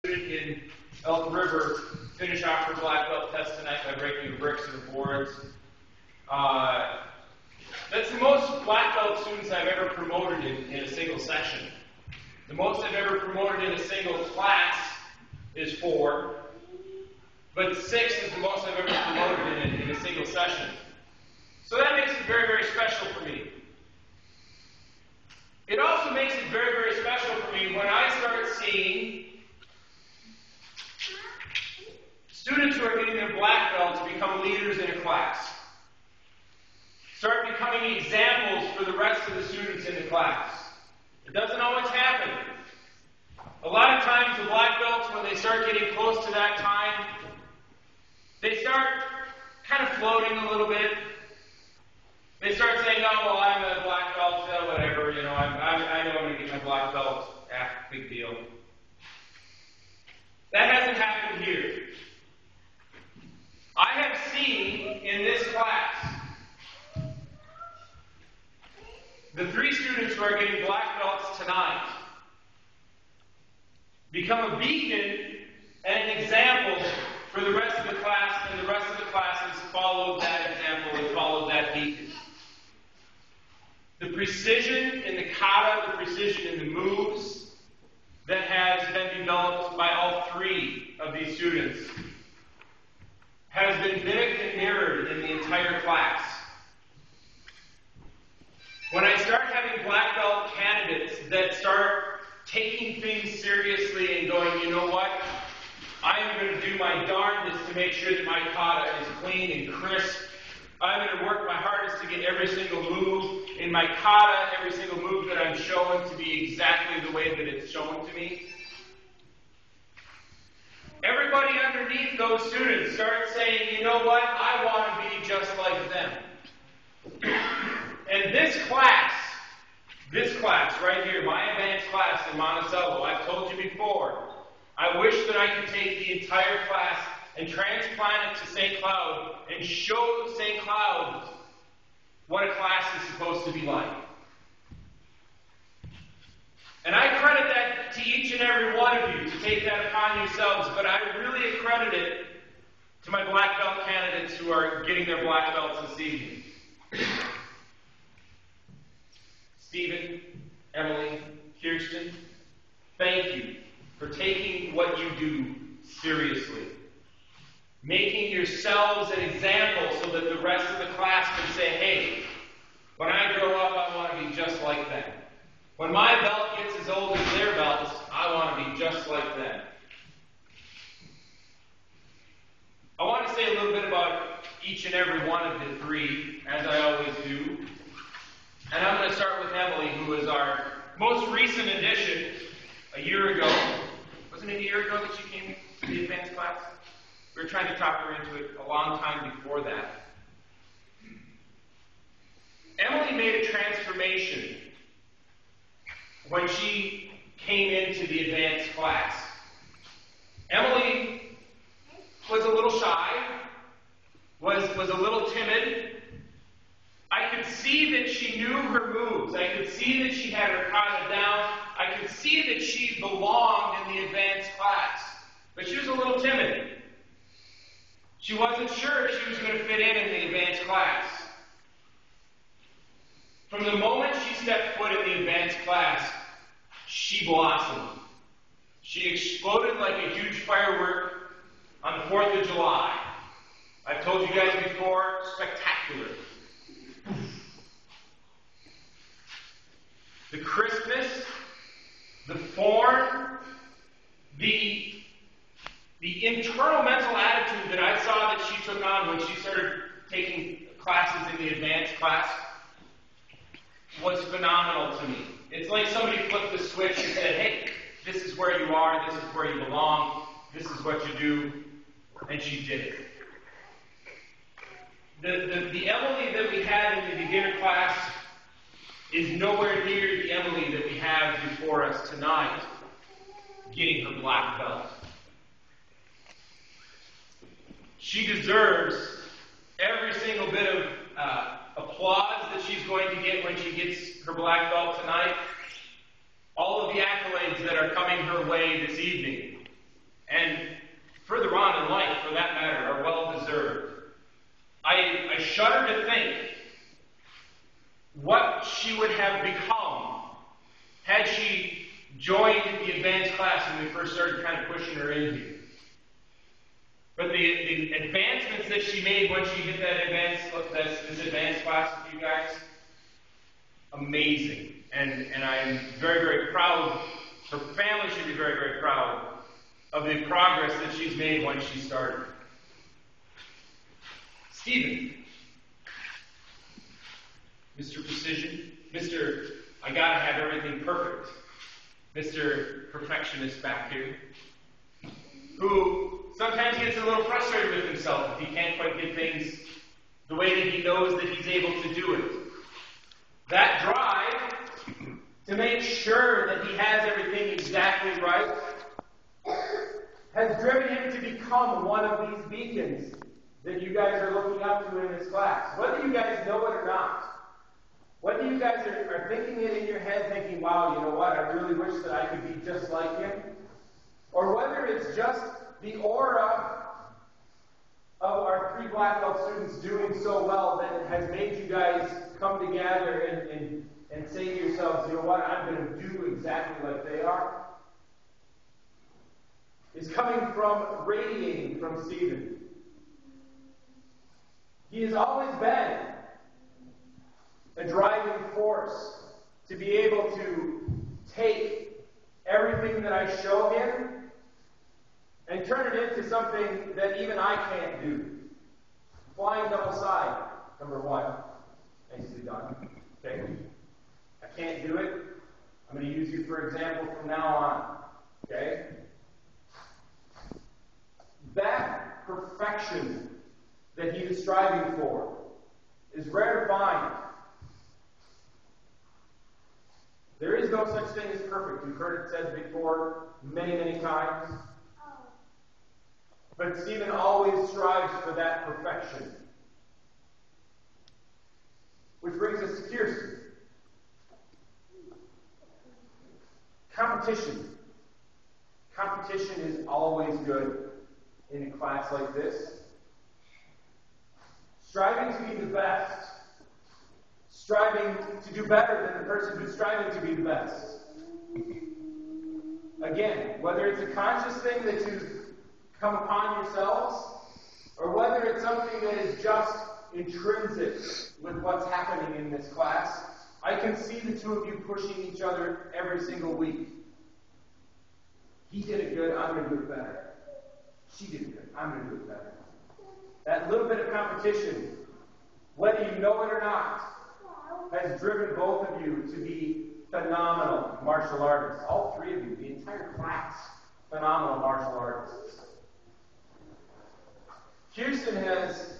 in Elk River finish off her black belt test tonight by breaking the bricks and the boards. That's the most black belt students I've ever promoted in a single session. The most I've ever promoted in a single class is 4, but 6 is the most I've ever promoted in a single session. So that makes it very, very special for me. It also makes it very, very special for me when I start seeing students who are getting their black belts become leaders in a class. Start becoming examples for the rest of the students in the class. It doesn't always happen. A lot of times the black belts, when they start getting close to that time, they start kind of floating a little bit. They start saying, oh, well, I'm a black belt, whatever, I know I'm going to get my black belt. Big deal. That hasn't happened here. I have seen in this class the 3 students who are getting black belts tonight become a beacon and an example for the rest of the class, and the rest of the classes followed that example and followed that beacon. The precision in the kata, the precision in the moves that has been developed by all 3 of these students has been mimicked and mirrored in the entire class. When I start having black belt candidates that start taking things seriously and going, you know what? I am going to do my darndest to make sure that my kata is clean and crisp. I'm going to work my hardest to get every single move in my kata, every single move that I'm showing to be exactly the way that it's shown to me. Everybody underneath those students starts saying, you know what? I want to be just like them. And this class right here, my advanced class in Monticello, I've told you before, I wish that I could take the entire class and transplant it to St. Cloud and show St. Cloud what a class is supposed to be like. And I credit that to each and every one of you to take that upon yourselves, but I really accredit it to my black belt candidates who are getting their black belts this evening. Stephen, Emily, Kirsten, thank you for taking what you do seriously. Making yourselves an example so that the rest of the class can say, hey, when I grow up, I want to be just like them. When my belt gets as old as their belts, I want to be just like them. I want to say a little bit about each and every one of the 3, as I always do. And I'm going to start with Emily, who is our most recent addition a year ago. Wasn't it a year ago that she came to the advanced class? We were trying to talk her into it a long time before that. Emily made a transformation when she came into the advanced class. Emily was a little shy, was a little timid. I could see that she knew her moves. I could see that she had her kata down. I could see that she belonged in the advanced class. But she was a little timid. She wasn't sure if she was going to fit in the advanced class. From the moment she stepped foot in the advanced class, she blossomed. She exploded like a huge firework on the 4th of July. I've told you guys before, spectacular. The crispness, the form, the internal mental attitude that I saw that she took on when she started taking classes in the advanced class was phenomenal to me. It's like somebody flipped the switch and said, hey, this is where you are, this is where you belong, this is what you do, and she did it. The Emily that we had in the beginner class is nowhere near the Emily that we have before us tonight, getting her black belt. She deserves every single bit of applause that she's going to get when she gets her black belt tonight. All of the accolades that are coming her way this evening. started kind of pushing her into. But the advancements that she made once she hit this advanced class with you guys, amazing. And I'm very, very proud. Her family should be very, very proud of the progress that she's made once she started. Stephen, Mr. Precision, Mr. I gotta have everything perfect, Mr. Perfectionist back here, who sometimes gets a little frustrated with himself if he can't quite get things the way that he knows that he's able to do it. That drive to make sure that he has everything exactly right has driven him to become one of these beacons that you guys are looking up to in this class. Whether you guys know it or not, whether you guys are thinking it in your head, thinking, wow, you know what, I really wish that I could be just like him, or whether it's just the aura of our 3 black belt students doing so well that has made you guys come together and say to yourselves, you know what, I'm going to do exactly like they are, is coming from, radiating from Stephen. He has always been a driving force to be able to take everything that I show him and turn it into something that even I can't do. Flying double side, number 1. Nicely done. Okay. I can't do it. I'm going to use you for example from now on. Okay? That perfection that he is striving for is rare to find. There is no such thing as perfect. You've heard it said before many, many times. But Stephen always strives for that perfection. Which brings us to Kirsten. Competition. Competition is always good in a class like this. Striving to be the best. Striving to do better than the person who's striving to be the best. Again, whether it's a conscious thing that you've come upon yourselves, or whether it's something that is just intrinsic with what's happening in this class, I can see the two of you pushing each other every single week. He did it good, I'm going to do it better. She did it good, I'm going to do it better. That little bit of competition, whether you know it or not, has driven both of you to be phenomenal martial artists. All 3 of you, the entire class, phenomenal martial artists. Kirsten has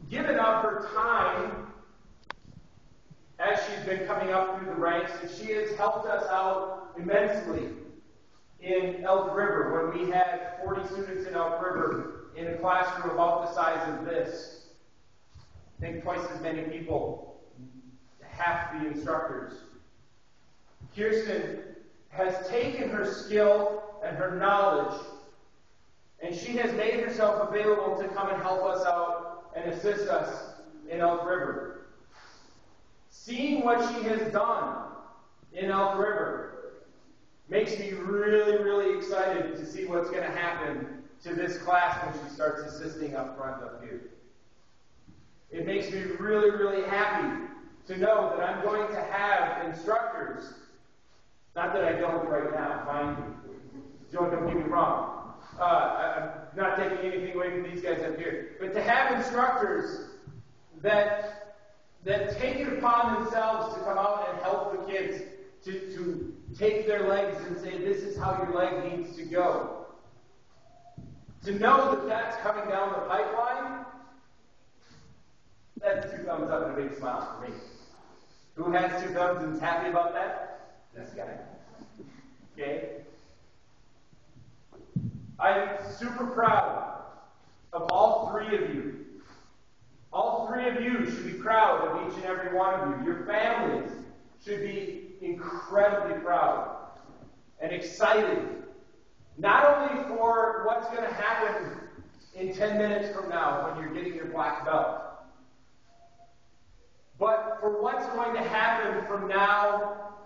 given up her time as she's been coming up through the ranks, and she has helped us out immensely in Elk River when we had 40 students in Elk River in a classroom about the size of this. I think twice as many people, half the instructors. Kirsten has taken her skill and her knowledge, and she has made herself available to come and help us out and assist us in Elk River. Seeing what she has done in Elk River makes me really, really excited to see what's going to happen to this class when she starts assisting up front up here. It makes me really, really happy to know that I'm going to have instructors. Not that I don't right now, mind you. Don't get me wrong. I'm not taking anything away from these guys up here. But to have instructors that take it upon themselves to come out and help the kids to take their legs and say, this is how your leg needs to go. To know that that's coming down the pipeline, that's 2 thumbs up and a big smile for me. Who has 2 thumbs and is happy about that? This guy. Okay? I'm super proud of all 3 of you. All 3 of you should be proud of each and every one of you. Your families should be incredibly proud and excited, not only for what's going to happen in 10 minutes from now when you're getting your black belt, but for what's going to happen from now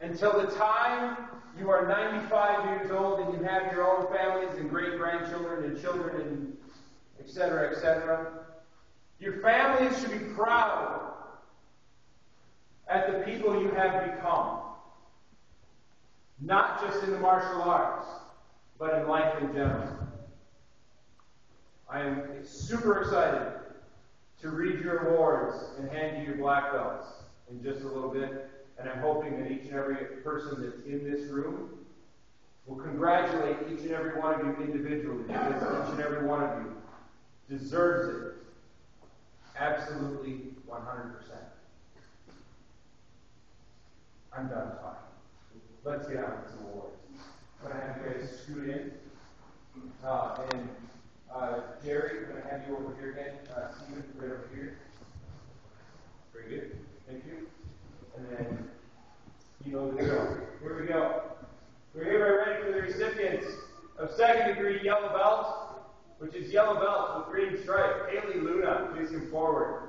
until the time you are 95 years old and you have your own families and great-grandchildren and children and etc., etc. Your families should be proud at the people you have become. Not just in the martial arts, but in life in general. I am super excited to read your awards and hand you your black belts in just a little bit. And I'm hoping that each and every person that's in this room will congratulate each and every one of you individually, because each and every one of you deserves it. Absolutely 100%. I'm done talking. Let's get on with some awards. I'm going to have you guys scoot in. Jerry, I'm going to have you over here again. Stephen, right over here. Very good. Thank you. And then, you know the drill. Here we go. We're here ready for the recipients of second degree yellow belt, which is yellow belt with green stripe. Haley Luna, please come forward.